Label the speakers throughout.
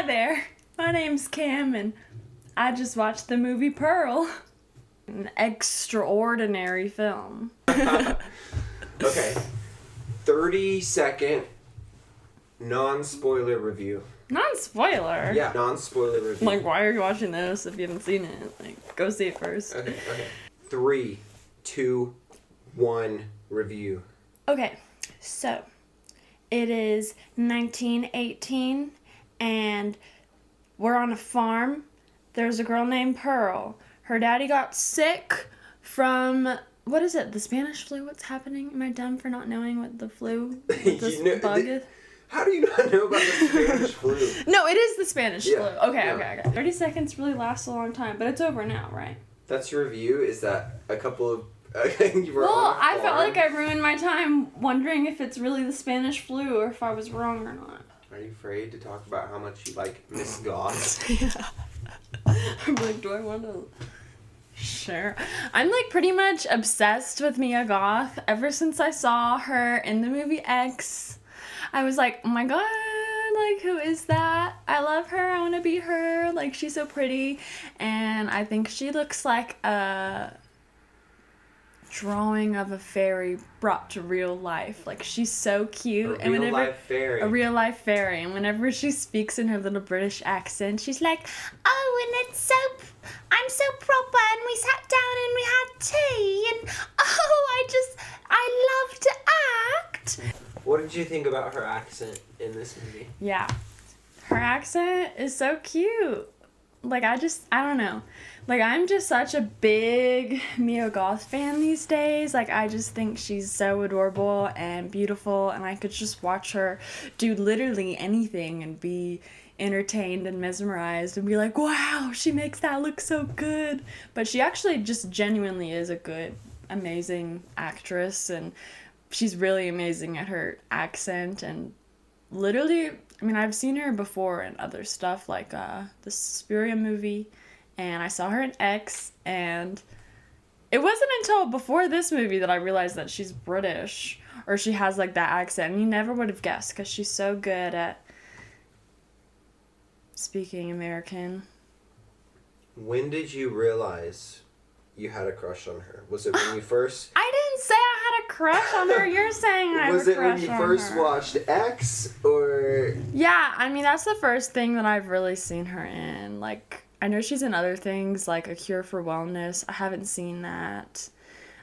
Speaker 1: Hi there, my name's Cam and I just watched the movie Pearl. An extraordinary film.
Speaker 2: Okay. 30-second non-spoiler review.
Speaker 1: Non-spoiler?
Speaker 2: Yeah, non-spoiler review.
Speaker 1: Like, why are you watching this if you haven't seen it? Like, go see it first.
Speaker 2: Okay. 3, 2, 1, review.
Speaker 1: Okay, so it is 1918 and we're on a farm. There's a girl named Pearl. Her daddy got sick from, what is it, the Spanish flu? What's happening? Am I dumb for not knowing what the flu, what this bug is?
Speaker 2: How do you not know about the Spanish flu?
Speaker 1: No, it is the Spanish flu. Okay,
Speaker 2: yeah.
Speaker 1: okay. 30 seconds really lasts a long time, but it's over now, right?
Speaker 2: That's your review? Is that a couple of... you were
Speaker 1: Well, I felt like I ruined my time wondering if it's really the Spanish flu or if I was wrong or not.
Speaker 2: Are you afraid to talk about how much you like Miss Goth?
Speaker 1: Yeah. I'm like, do I want to share? I'm like pretty much obsessed with Mia Goth. Ever since I saw her in the movie X, I was like, oh my god, like, who is that? I love her. I want to be her. Like, she's so pretty. And I think she looks like a drawing of a fairy brought to real life. Like, she's so cute.
Speaker 2: A real life fairy.
Speaker 1: A real life fairy. And whenever she speaks in her little British accent, she's like, oh, and it's so, I'm so proper, and we sat down and we had tea, and oh, I love to act.
Speaker 2: What did you think about her accent in this movie?
Speaker 1: Yeah. Her accent is so cute. Like, I don't know. Like, I'm just such a big Mia Goth fan these days. Like, I just think she's so adorable and beautiful, and I could just watch her do literally anything and be entertained and mesmerized and be like, wow, she makes that look so good. But she actually just genuinely is a good, amazing actress, and she's really amazing at her accent, and literally, I mean, I've seen her before in other stuff, like the Suspiria movie, and I saw her in X, and it wasn't until before this movie that I realized that she's British, or she has, like, that accent, and you never would have guessed, because she's so good at speaking American.
Speaker 2: When did you realize you had a crush on her? Was it when you first...
Speaker 1: I didn't say I had a crush on her. You're saying I have a crush on her.
Speaker 2: Was it when you first watched X, or...
Speaker 1: Yeah, I mean, that's the first thing that I've really seen her in. Like, I know she's in other things, like A Cure for Wellness. I haven't seen that.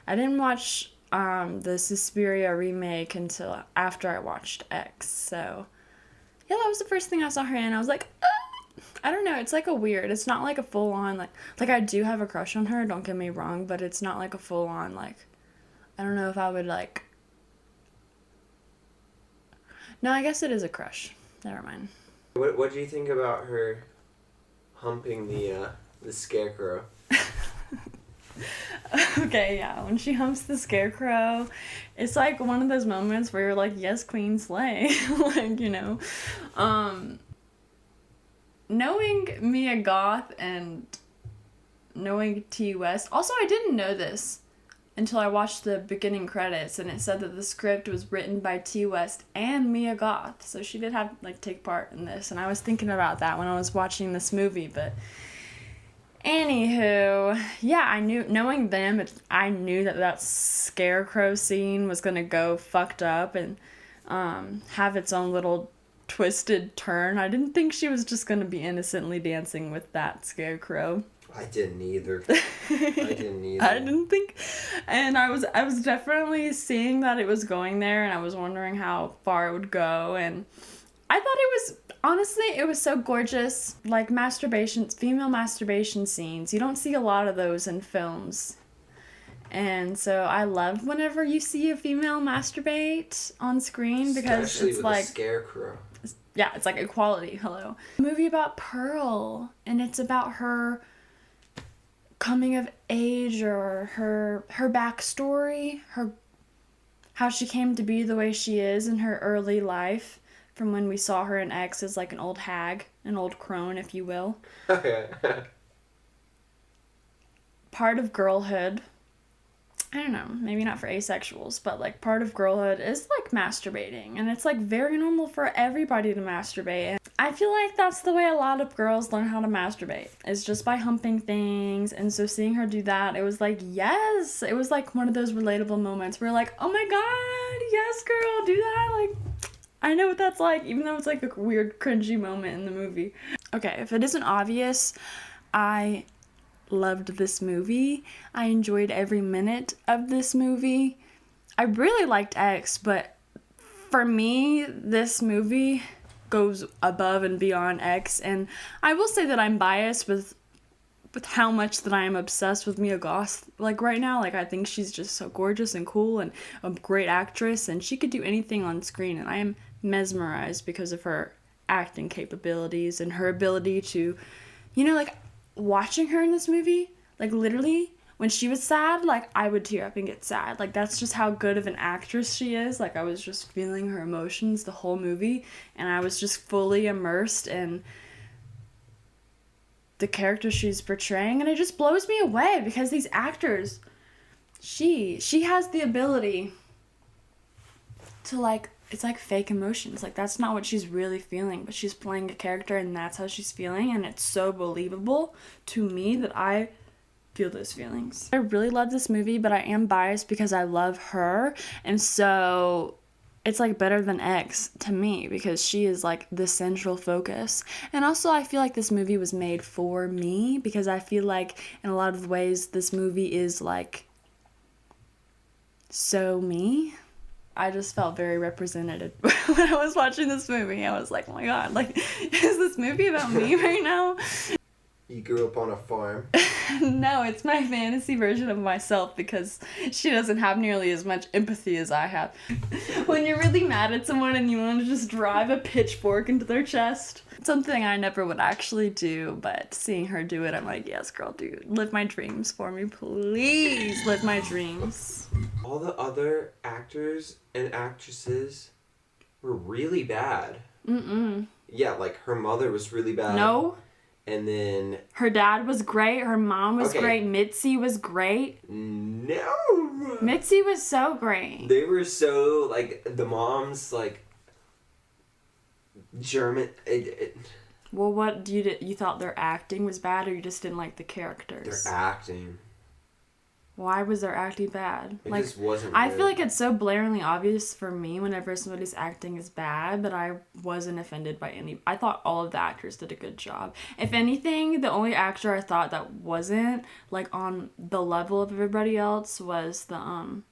Speaker 1: I didn't watch the Suspiria remake until after I watched X, so... Yeah, that was the first thing I saw her in. I was like, I don't know, it's like a weird, it's not like a full-on, like I do have a crush on her, don't get me wrong, but it's not like a full-on, like, I don't know if I would, like, no, I guess it is a crush, never mind.
Speaker 2: What do you think about her humping the Scarecrow?
Speaker 1: Okay, yeah, when she humps the Scarecrow, it's like one of those moments where you're like, yes, queen, slay, like, you know, knowing Mia Goth and knowing T. West, also I didn't know this until I watched the beginning credits, and it said that the script was written by T. West and Mia Goth, so she did have, like, take part in this, and I was thinking about that when I was watching this movie, but anywho, yeah, I knew, knowing them, I knew that Scarecrow scene was gonna go fucked up and have its own little twisted turn. I didn't think she was just gonna be innocently dancing with that Scarecrow.
Speaker 2: I didn't either.
Speaker 1: I didn't think, and I was definitely seeing that it was going there, and I was wondering how far it would go, and I thought it was so gorgeous. Like, female masturbation scenes, you don't see a lot of those in films. And so I love whenever you see a female masturbate on screen, because
Speaker 2: especially
Speaker 1: it's
Speaker 2: with
Speaker 1: like
Speaker 2: a Scarecrow.
Speaker 1: Yeah, it's like equality. Hello. A movie about Pearl, and it's about her coming of age, or her backstory, how she came to be the way she is in her early life, from when we saw her in X as like an old hag, an old crone, if you will.
Speaker 2: Okay.
Speaker 1: Part of girlhood. I don't know, maybe not for asexuals, but like part of girlhood is like masturbating, and it's like very normal for everybody to masturbate. And I feel like that's the way a lot of girls learn how to masturbate, is just by humping things. And so seeing her do that, it was like, yes, it was like one of those relatable moments where like, oh my god, yes girl, do that. Like, I know what that's like, even though it's like a weird cringy moment in the movie. Okay, if it isn't obvious, I loved this movie. I enjoyed every minute of this movie. I really liked X, but for me, this movie goes above and beyond X, and I will say that I'm biased with how much that I am obsessed with Mia Goth like right now. Like, I think she's just so gorgeous and cool and a great actress, and she could do anything on screen, and I am mesmerized because of her acting capabilities and her ability to, you know, like, watching her in this movie, like, literally, when she was sad, like, I would tear up and get sad. Like, that's just how good of an actress she is. Like, I was just feeling her emotions the whole movie, and I was just fully immersed in the character she's portraying, and it just blows me away because these actors, she has the ability to, like, it's like fake emotions. Like, that's not what she's really feeling, but she's playing a character and that's how she's feeling, and it's so believable to me that I feel those feelings. I really love this movie, but I am biased because I love her, and so it's like better than X to me because she is like the central focus. And also I feel like this movie was made for me because I feel like in a lot of ways this movie is like so me. I just felt very represented when I was watching this movie. I was like, oh my god, like, is this movie about me right now?
Speaker 2: You grew up on a farm?
Speaker 1: No, it's my fantasy version of myself because she doesn't have nearly as much empathy as I have. When you're really mad at someone and you want to just drive a pitchfork into their chest. Something I never would actually do, but seeing her do it, I'm like, yes, girl, dude, live my dreams for me, please. Live my dreams.
Speaker 2: All the other actors and actresses were really bad. Yeah, like her mother was really bad.
Speaker 1: No.
Speaker 2: And then
Speaker 1: her dad was great. Her mom was great. Mitzi was great.
Speaker 2: No.
Speaker 1: Mitzi was so great.
Speaker 2: They were so, like, the mom's, like, German.
Speaker 1: Well, what you thought their acting was bad, or you just didn't like the characters?
Speaker 2: Their acting.
Speaker 1: Why was their acting bad?
Speaker 2: It
Speaker 1: like,
Speaker 2: just wasn't
Speaker 1: I
Speaker 2: good.
Speaker 1: feel like it's so blaringly obvious for me whenever somebody's acting is bad, but I wasn't offended by any. I thought all of the actors did a good job. If anything, the only actor I thought that wasn't like on the level of everybody else was the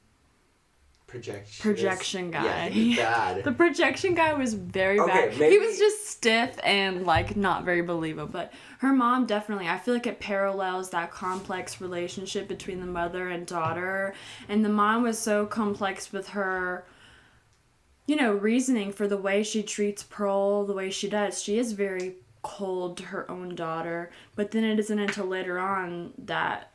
Speaker 1: projection guy.
Speaker 2: Yeah, he was bad.
Speaker 1: The projection guy was very bad.
Speaker 2: Maybe...
Speaker 1: He was just stiff and like not very believable. But her mom definitely, I feel like it parallels that complex relationship between the mother and daughter. And the mom was so complex with her, you know, reasoning for the way she treats Pearl, the way she does. She is very cold to her own daughter. But then it isn't until later on that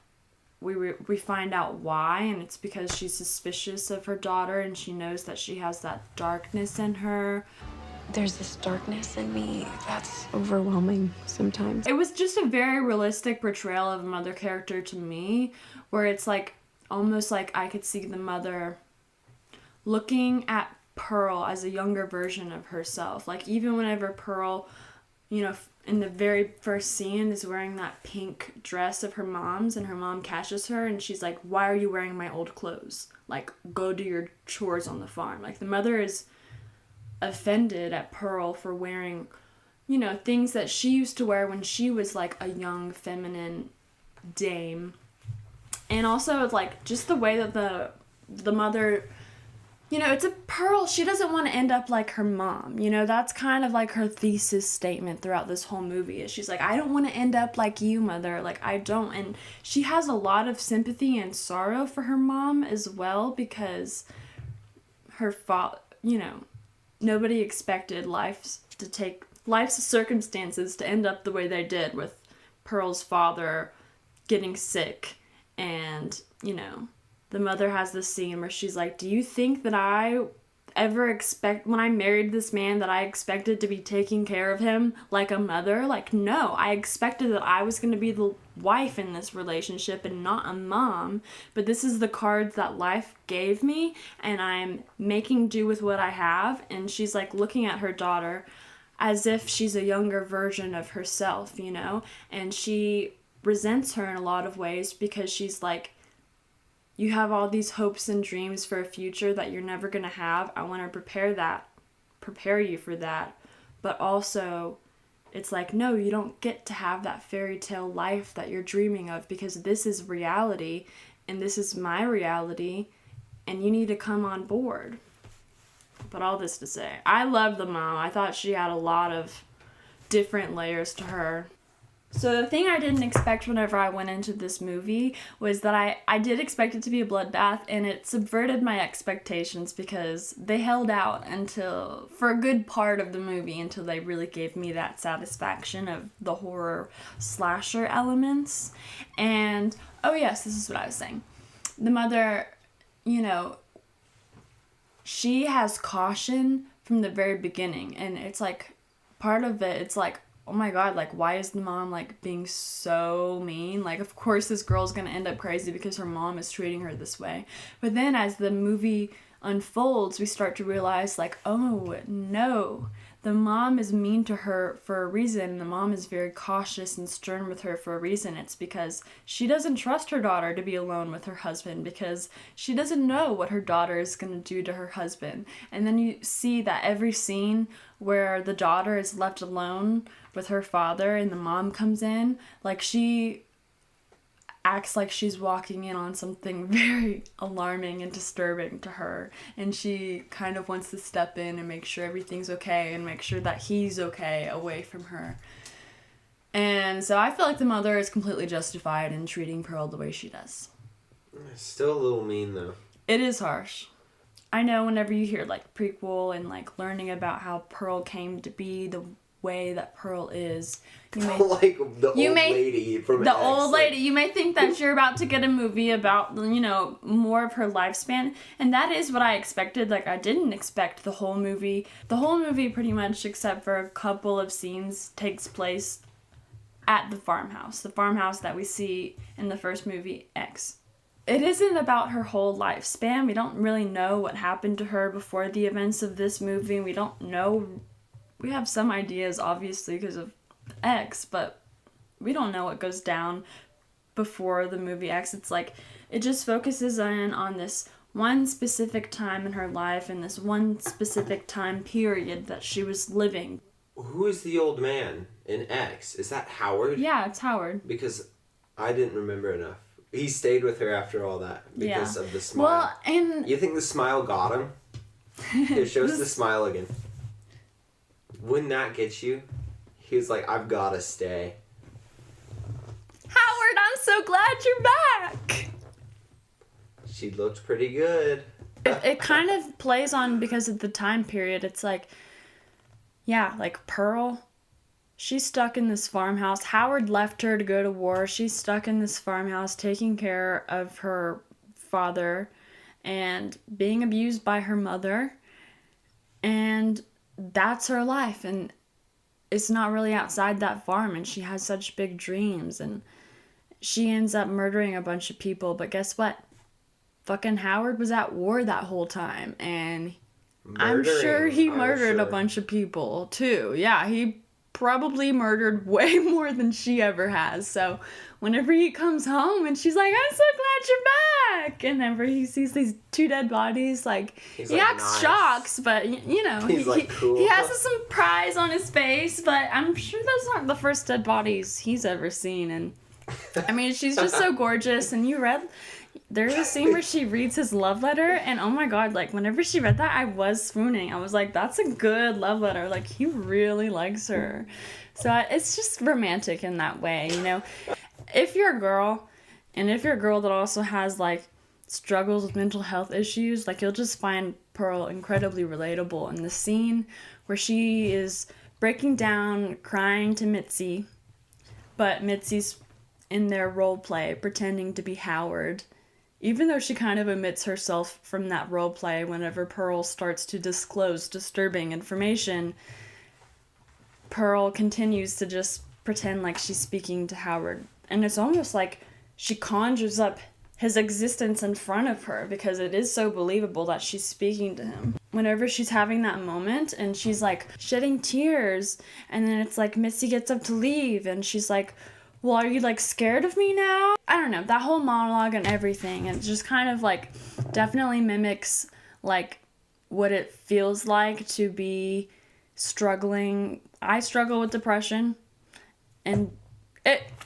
Speaker 1: we find out why, and it's because she's suspicious of her daughter and she knows that she has that darkness in her.
Speaker 3: There's this darkness in me that's overwhelming sometimes.
Speaker 1: It was just a very realistic portrayal of a mother character to me, where it's like almost like I could see the mother looking at Pearl as a younger version of herself. Like, even whenever Pearl, you know, in the very first scene is wearing that pink dress of her mom's, and her mom catches her and she's like, why are you wearing my old clothes? Like, go do your chores on the farm. Like, the mother is offended at Pearl for wearing, you know, things that she used to wear when she was like a young feminine dame. And also it's like just the way that the mother, you know, it's a Pearl. She doesn't want to end up like her mom. You know, that's kind of like her thesis statement throughout this whole movie. Is she's like, I don't want to end up like you, mother. Like, I don't. And she has a lot of sympathy and sorrow for her mom as well, because her father, you know, nobody expected life's circumstances to end up the way they did, with Pearl's father getting sick. And, you know, the mother has this scene where she's like, do you think that I when I married this man, that I expected to be taking care of him like a mother. Like, no, I expected that I was going to be the wife in this relationship and not a mom. But this is the cards that life gave me, and I'm making do with what I have. And she's like looking at her daughter as if she's a younger version of herself, you know? And she resents her in a lot of ways because she's like, you have all these hopes and dreams for a future that you're never going to have. I want to prepare you for that. But also, it's like, no, you don't get to have that fairy tale life that you're dreaming of, because this is reality and this is my reality, and you need to come on board. But all this to say, I love the mom. I thought she had a lot of different layers to her. So the thing I didn't expect whenever I went into this movie was that I did expect it to be a bloodbath, and it subverted my expectations because they held out for a good part of the movie until they really gave me that satisfaction of the horror slasher elements. And, oh yes, this is what I was saying. The mother, you know, she has caution from the very beginning, and it's like, part of it, it's like, oh my god, like, why is the mom, like, being so mean? Like, of course this girl's gonna end up crazy because her mom is treating her this way. But then as the movie unfolds, we start to realize, like, oh, no. The mom is mean to her for a reason. The mom is very cautious and stern with her for a reason. It's because she doesn't trust her daughter to be alone with her husband, because she doesn't know what her daughter is going to do to her husband. And then you see that every scene where the daughter is left alone with her father and the mom comes in, like, she acts like she's walking in on something very alarming and disturbing to her, and she kind of wants to step in and make sure everything's okay and make sure that he's okay away from her. And so I feel like the mother is completely justified in treating Pearl the way she does.
Speaker 2: Still a little mean, though.
Speaker 1: It is harsh. I know whenever you hear, like, prequel and, like, learning about how Pearl came to be the way that Pearl is, you may
Speaker 2: like the old lady from
Speaker 1: the
Speaker 2: X,
Speaker 1: old
Speaker 2: like...
Speaker 1: lady, you may think that you're about to get a movie about, you know, more of her lifespan, and that is what I expected. Like, I didn't expect the whole movie pretty much, except for a couple of scenes, takes place at the farmhouse that we see in the first movie, X. It isn't about her whole lifespan. We don't really know what happened to her before the events of this movie. We don't know. We have some ideas, obviously, because of X, but we don't know what goes down before the movie X. It's like, it just focuses in on this one specific time in her life and this one specific time period that she was living.
Speaker 2: Who is the old man in X? Is that Howard?
Speaker 1: Yeah, it's Howard.
Speaker 2: Because I didn't remember enough. He stayed with her after all that because of the smile.
Speaker 1: Well, and...
Speaker 2: You think the smile got him? It shows the smile again. Wouldn't that get you? He was like, I've gotta stay.
Speaker 1: Howard, I'm so glad you're back!
Speaker 2: She looked pretty good.
Speaker 1: It kind of plays on because of the time period. It's like, yeah, like Pearl, she's stuck in this farmhouse. Howard left her to go to war. She's stuck in this farmhouse taking care of her father and being abused by her mother. And that's her life, and it's not really outside that farm, and she has such big dreams, and she ends up murdering a bunch of people. But guess what? Fucking Howard was at war that whole time, and I'm sure he murdered a bunch of people too. Yeah, he probably murdered way more than she ever has. So whenever he comes home and she's like, I'm so glad you're back, and whenever he sees these two dead bodies, like, he acts shocked, but you know,
Speaker 2: cool.
Speaker 1: He has some surprise on his face. But I'm sure those aren't the first dead bodies he's ever seen. And I mean, she's just so gorgeous. And there's a scene where she reads his love letter, and oh my god, like, whenever she read that, I was swooning. I was like, that's a good love letter. Like, he really likes her. So it's just romantic in that way, you know. If you're a girl, and if you're a girl that also has, like, struggles with mental health issues, like, you'll just find Pearl incredibly relatable. And the scene where she is breaking down, crying to Mitzi, but Mitzi's in their role play pretending to be Howard, even though she kind of omits herself from that role play whenever Pearl starts to disclose disturbing information, Pearl continues to just pretend like she's speaking to Howard. And it's almost like she conjures up his existence in front of her because it is so believable that she's speaking to him. Whenever she's having that moment and she's like shedding tears, and then it's like Mitzi gets up to leave and she's like, well, are you like scared of me now? I don't know, that whole monologue and everything, it just kind of like definitely mimics like what it feels like to be struggling. I struggle with depression, and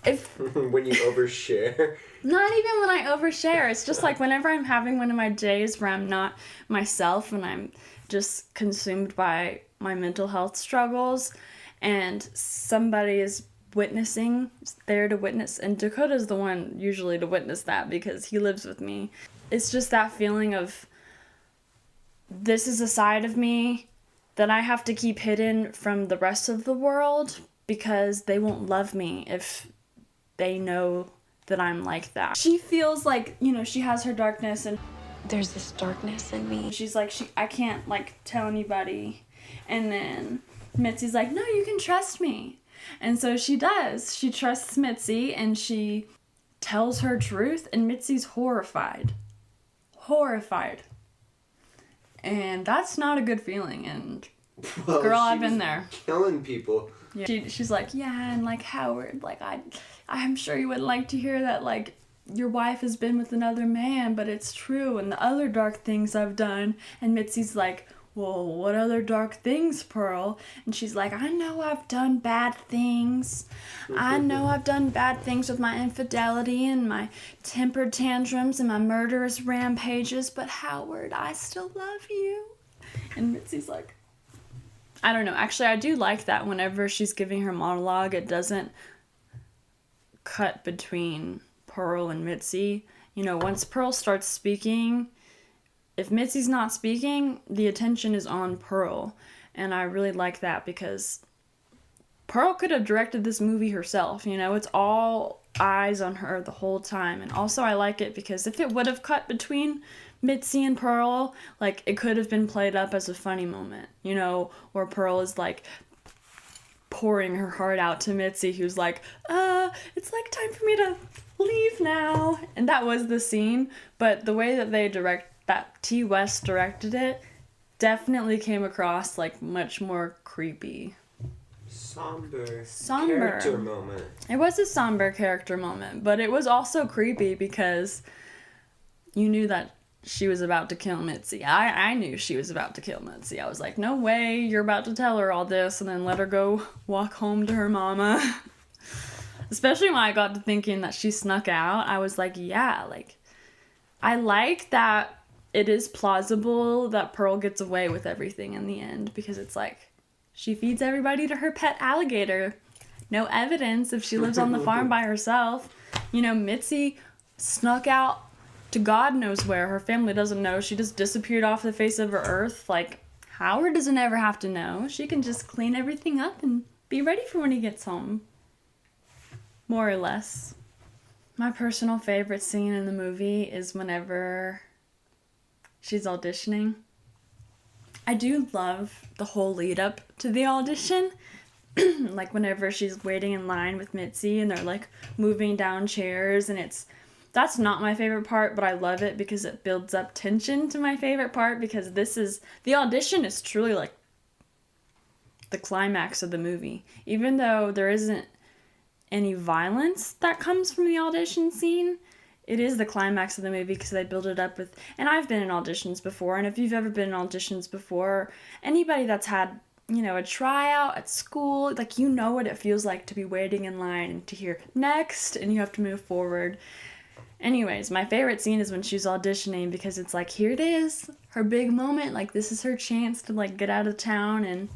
Speaker 1: if
Speaker 2: when you overshare.
Speaker 1: Not even when I overshare. It's just like whenever I'm having one of my days where I'm not myself and I'm just consumed by my mental health struggles, and somebody is there to witness, and Dakota's the one usually to witness that because he lives with me. It's just that feeling of, this is a side of me that I have to keep hidden from the rest of the world because they won't love me if they know that I'm like that. She feels like, you know, she has her darkness, and
Speaker 3: There's this darkness in me.
Speaker 1: she's like, I can't like tell anybody. And then Mitzi's like, no, you can trust me. And so she does. She trusts Mitzi and she tells her truth, and Mitzi's horrified. Horrified. And that's not a good feeling, and
Speaker 2: Well,
Speaker 1: girl,
Speaker 2: she
Speaker 1: I've been
Speaker 2: was
Speaker 1: there.
Speaker 2: Killing people.
Speaker 1: Yeah. She's like, yeah, and like Howard, like I'm sure you wouldn't like to hear that like your wife has been with another man, but it's true, and the other dark things I've done. And Mitzi's like, well, what other dark things, Pearl? And she's like, I know I've done bad things. I know I've done bad things with my infidelity and my tempered tantrums and my murderous rampages, but Howard, I still love you. And Mitzi's like, I don't know. Actually, I do like that whenever she's giving her monologue, it doesn't cut between Pearl and Mitzi. You know, once Pearl starts speaking, if Mitzi's not speaking, the attention is on Pearl. And I really like that because Pearl could have directed this movie herself. You know, it's all eyes on her the whole time. And also I like it because if it would have cut between Mitzi and Pearl, like, it could have been played up as a funny moment, you know, where Pearl is like pouring her heart out to Mitzi, who's like, it's like time for me to leave now. And that was the scene, but the way that T. West directed it definitely came across like much more creepy.
Speaker 2: Somber.
Speaker 1: Somber.
Speaker 2: Character moment.
Speaker 1: It was a somber character moment, but it was also creepy because you knew that she was about to kill Mitzi. I knew she was about to kill Mitzi. I was like, no way, you're about to tell her all this and then let her go walk home to her mama. Especially when I got to thinking that she snuck out, I was like, yeah, like, I like that it is plausible that Pearl gets away with everything in the end, because it's like, she feeds everybody to her pet alligator. No evidence if she lives on the farm by herself. You know, Mitzi snuck out to God knows where. Her family doesn't know. She just disappeared off the face of the earth. Like, Howard doesn't ever have to know. She can just clean everything up and be ready for when he gets home. More or less. My personal favorite scene in the movie is whenever she's auditioning. I do love the whole lead up to the audition. Like whenever she's waiting in line with Mitzi and they're like moving down chairs, and that's not my favorite part, but I love it because it builds up tension to my favorite part, because the audition is truly like the climax of the movie. Even though there isn't any violence that comes from the audition scene, it is the climax of the movie because they build it up with, and I've been in auditions before, and if you've ever been in auditions before, anybody that's had, you know, a tryout at school, like, you know what it feels like to be waiting in line and to hear next, and you have to move forward. Anyways, my favorite scene is when she's auditioning, because it's like, here it is, her big moment, like, this is her chance to, like, get out of town, and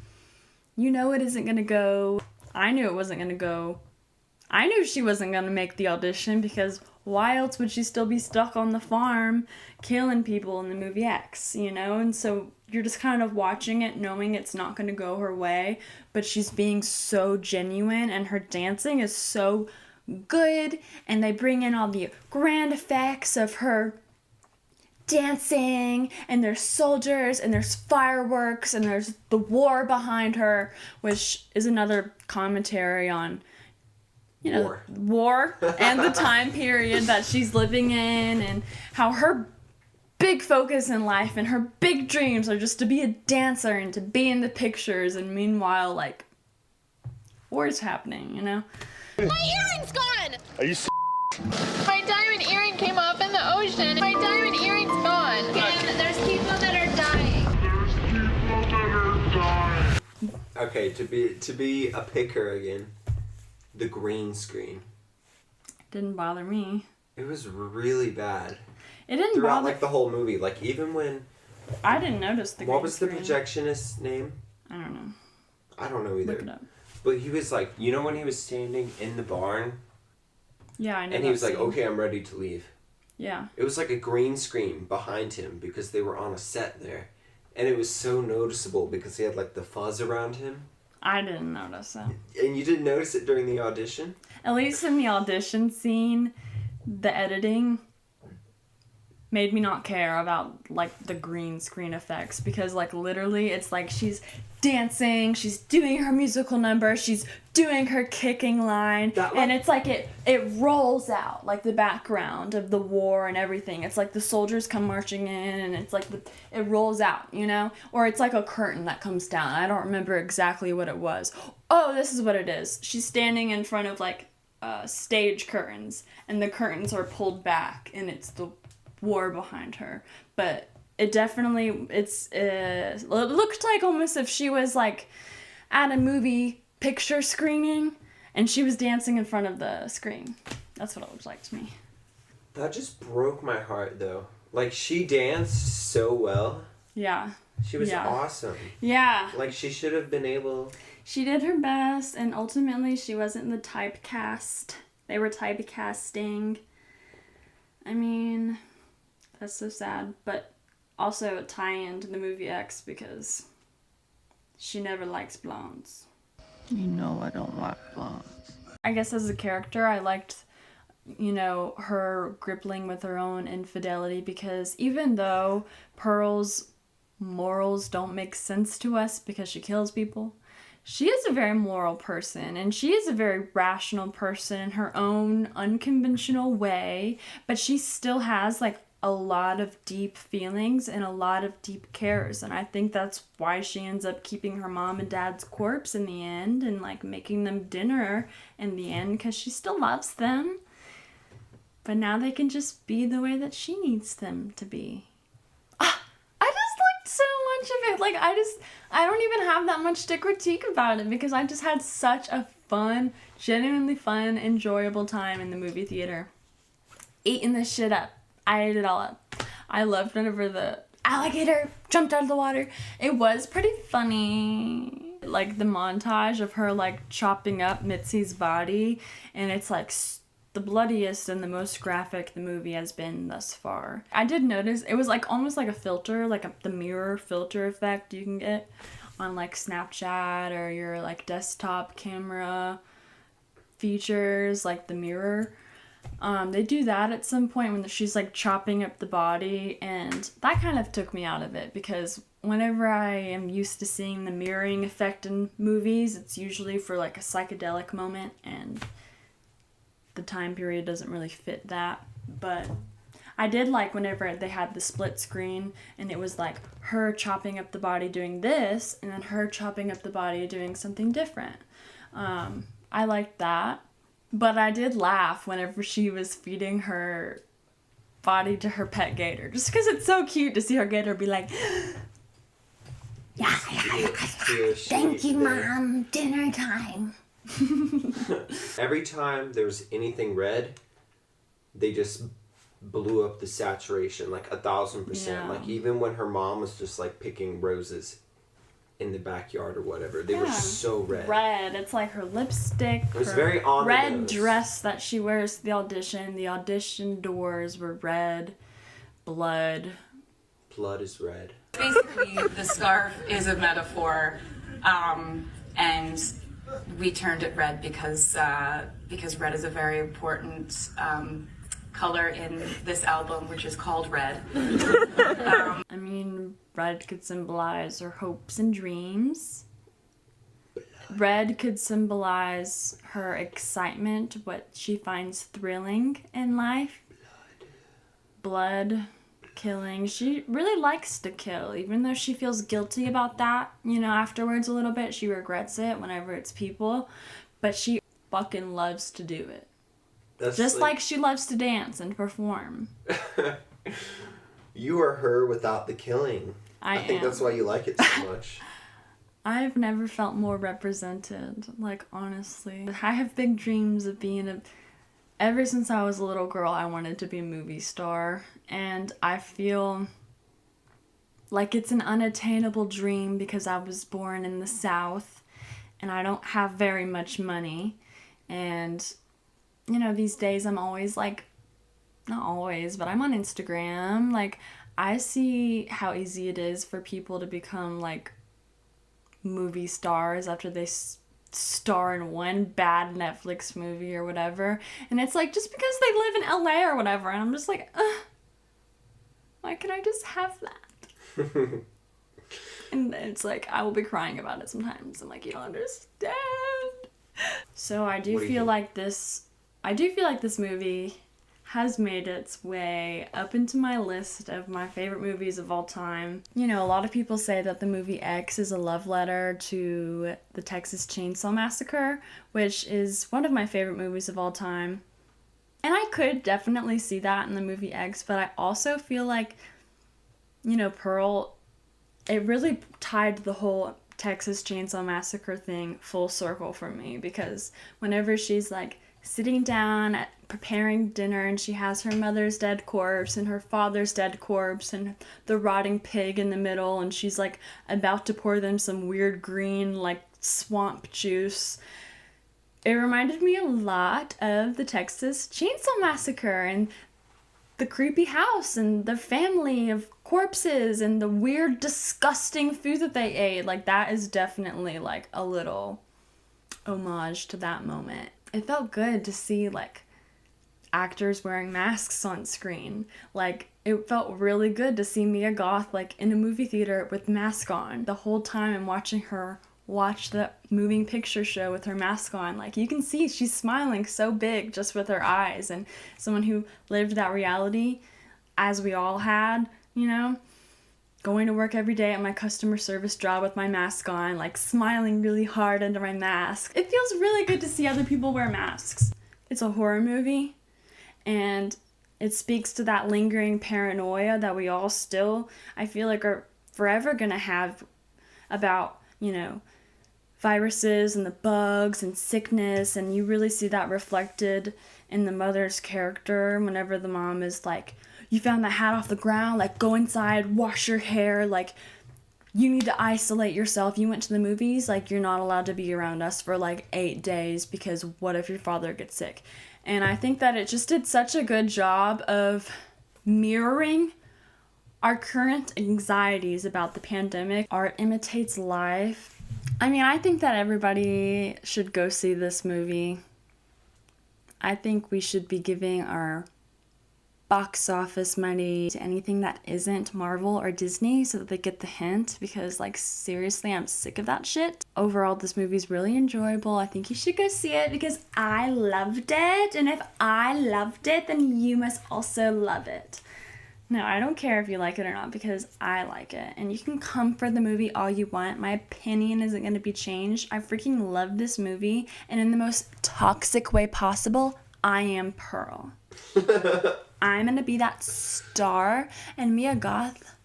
Speaker 1: you know it isn't gonna go. I knew it wasn't gonna go. I knew she wasn't gonna make the audition, because why else would she still be stuck on the farm killing people in the movie X, you know? And so you're just kind of watching it knowing it's not gonna go her way, but she's being so genuine, and her dancing is so good, and they bring in all the grand effects of her dancing, and there's soldiers, and there's fireworks, and there's the war behind her, which is another commentary on, you know, war and the time period that she's living in, and how her big focus in life and her big dreams are just to be a dancer and to be in the pictures, and meanwhile, like, war's happening, you know?
Speaker 4: My earring's gone!
Speaker 5: Are you
Speaker 4: My diamond earring came off in the ocean. My diamond earring's gone. And there's people that are dying.
Speaker 2: Okay, to be a picker again, the green screen.
Speaker 1: Didn't bother me.
Speaker 2: It was really bad.
Speaker 1: It didn't
Speaker 2: Throughout,
Speaker 1: bother...
Speaker 2: like, the whole movie. Like, even when...
Speaker 1: I didn't notice the green
Speaker 2: What was the
Speaker 1: screen.
Speaker 2: projectionist's name?
Speaker 1: I don't know.
Speaker 2: I don't know either.
Speaker 1: Look it up.
Speaker 2: But he was like, you know when he was standing in the barn?
Speaker 1: Yeah, I know.
Speaker 2: And he was like,
Speaker 1: scene.
Speaker 2: okay, I'm ready to leave.
Speaker 1: Yeah.
Speaker 2: It was like a green screen behind him because they were on a set there. And it was so noticeable because he had like the fuzz around him.
Speaker 1: I didn't notice that.
Speaker 2: And you didn't notice it during the audition?
Speaker 1: At least in the audition scene, the editing made me not care about, like, the green screen effects, because, like, literally it's like she's dancing, she's doing her musical number, she's doing her kicking line, and it's like it rolls out, like, the background of the war and everything. It's like the soldiers come marching in, and it's like it rolls out, you know? Or it's like a curtain that comes down. I don't remember exactly what it was. Oh, this is what it is. She's standing in front of, like, stage curtains, and the curtains are pulled back, and it's the war behind her. But it definitely, it looked like almost if she was like at a movie picture screening and she was dancing in front of the screen. That's what it looked like to me.
Speaker 2: That just broke my heart though. Like, she danced so well.
Speaker 1: Yeah.
Speaker 2: She was awesome.
Speaker 1: Yeah.
Speaker 2: Like, she should have been able...
Speaker 1: She did her best, and ultimately she wasn't the typecast. They were typecasting. I mean, that's so sad, but also a tie-in to the movie X because she never likes blondes.
Speaker 6: You know I don't like blondes.
Speaker 1: I guess as a character, I liked, you know, her grappling with her own infidelity, because even though Pearl's morals don't make sense to us because she kills people, she is a very moral person, and she is a very rational person in her own unconventional way, but she still has, like, a lot of deep feelings and a lot of deep cares, and I think that's why she ends up keeping her mom and dad's corpse in the end and, like, making them dinner in the end, because she still loves them, but now they can just be the way that she needs them to be. I just liked so much of it. Like, I don't even have that much to critique about it, because I just had such a fun, genuinely fun, enjoyable time in the movie theater. Eating this shit up. I ate it all up. I loved whenever the alligator jumped out of the water. It was pretty funny. Like, the montage of her, like, chopping up Mitzi's body, and it's, like, the bloodiest and the most graphic the movie has been thus far. I did notice it was, like, almost like a filter, like the mirror filter effect you can get on, like, Snapchat or your, like, desktop camera features, like the mirror. They do that at some point when she's, like, chopping up the body, and that kind of took me out of it, because whenever I am used to seeing the mirroring effect in movies, it's usually for, like, a psychedelic moment, and the time period doesn't really fit that. But I did like whenever they had the split screen, and it was, like, her chopping up the body doing this, and then her chopping up the body doing something different. I liked that. But I did laugh whenever she was feeding her body to her pet gator. Just because it's so cute to see her gator be like, yeah, thank you, Mom, dinner time.
Speaker 2: Every time there was anything red, they just blew up the saturation, like 1,000%.
Speaker 1: Yeah.
Speaker 2: Like, even when her mom was just, like, picking roses in the backyard or whatever, they were so red.
Speaker 1: Red. It's like her lipstick.
Speaker 2: It was
Speaker 1: her
Speaker 2: very on the
Speaker 1: red
Speaker 2: nose.
Speaker 1: dress that she wears to the audition. The audition doors were red. Blood.
Speaker 2: Blood is red.
Speaker 7: Basically, the scarf is a metaphor, and we turned it red because red is a very important color in this album, which is called Red.
Speaker 1: I mean, red could symbolize her hopes and dreams. Red could symbolize her excitement, what she finds thrilling in life. Blood, killing. She really likes to kill, even though she feels guilty about that, you know, afterwards a little bit. She regrets it whenever it's people, but she fucking loves to do it.
Speaker 2: That's
Speaker 1: just like she loves to dance and perform.
Speaker 2: You are her without the killing. I think that's why you like it so much.
Speaker 1: I've never felt more represented, like, honestly. I have big dreams of being ever since I was a little girl, I wanted to be a movie star, and I feel like it's an unattainable dream because I was born in the South, and I don't have very much money, and, you know, these days I'm always, like, not always, but I'm on Instagram, like, I see how easy it is for people to become, like, movie stars after they star in one bad Netflix movie or whatever, and it's like just because they live in LA or whatever, and I'm just like, why can I just have that? And it's like I will be crying about it sometimes. I'm like, you don't understand. So I do feel like this movie has made its way up into my list of my favorite movies of all time. You know, a lot of people say that the movie X is a love letter to the Texas Chainsaw Massacre, which is one of my favorite movies of all time. And I could definitely see that in the movie X, but I also feel like, you know, Pearl, it really tied the whole Texas Chainsaw Massacre thing full circle for me, because whenever she's like sitting down at preparing dinner and she has her mother's dead corpse and her father's dead corpse and the rotting pig in the middle, and she's like about to pour them some weird green like swamp juice, it reminded me a lot of the Texas Chainsaw Massacre and the creepy house and the family of corpses and the weird disgusting food that they ate. Like, that is definitely like a little homage to that moment. It felt good to see like actors wearing masks on screen. Like, it felt really good to see Mia Goth like in a movie theater with mask on the whole time and watching her watch the moving picture show with her mask on. Like, you can see she's smiling so big just with her eyes, and someone who lived that reality as we all had, you know, going to work every day at my customer service job with my mask on, like smiling really hard under my mask. It feels really good to see other people wear masks. It's a horror movie, and it speaks to that lingering paranoia that we all still, I feel like, are forever gonna have about, you know, viruses and the bugs and sickness, and you really see that reflected in the mother's character whenever the mom is like, you found that hat off the ground, like, go inside, wash your hair, like, you need to isolate yourself. You went to the movies, like, you're not allowed to be around us for like 8 days because what if your father gets sick? And I think that it just did such a good job of mirroring our current anxieties about the pandemic. Art imitates life. I mean, I think that everybody should go see this movie. I think we should be giving our box office money to anything that isn't Marvel or Disney so that they get the hint, because, like, seriously, I'm sick of that shit. Overall, this movie's really enjoyable. I think you should go see it because I loved it, and if I loved it, then you must also love it. No, I don't care if you like it or not because I like it, and you can come for the movie all you want. My opinion isn't going to be changed. I freaking love this movie, and in the most toxic way possible, I am Pearl. I'm gonna be that star, and Mia Goth,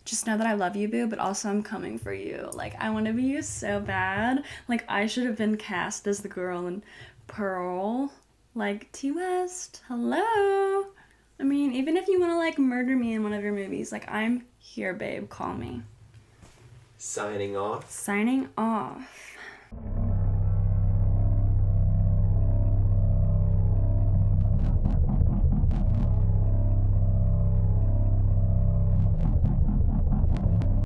Speaker 1: just know that I love you, boo, but also I'm coming for you. Like, I want to be you so bad. Like, I should have been cast as the girl in Pearl. Like, T West, hello. I mean, even if you want to, like, murder me in one of your movies, like, I'm here, babe, call me.
Speaker 2: Signing off.
Speaker 1: Signing off.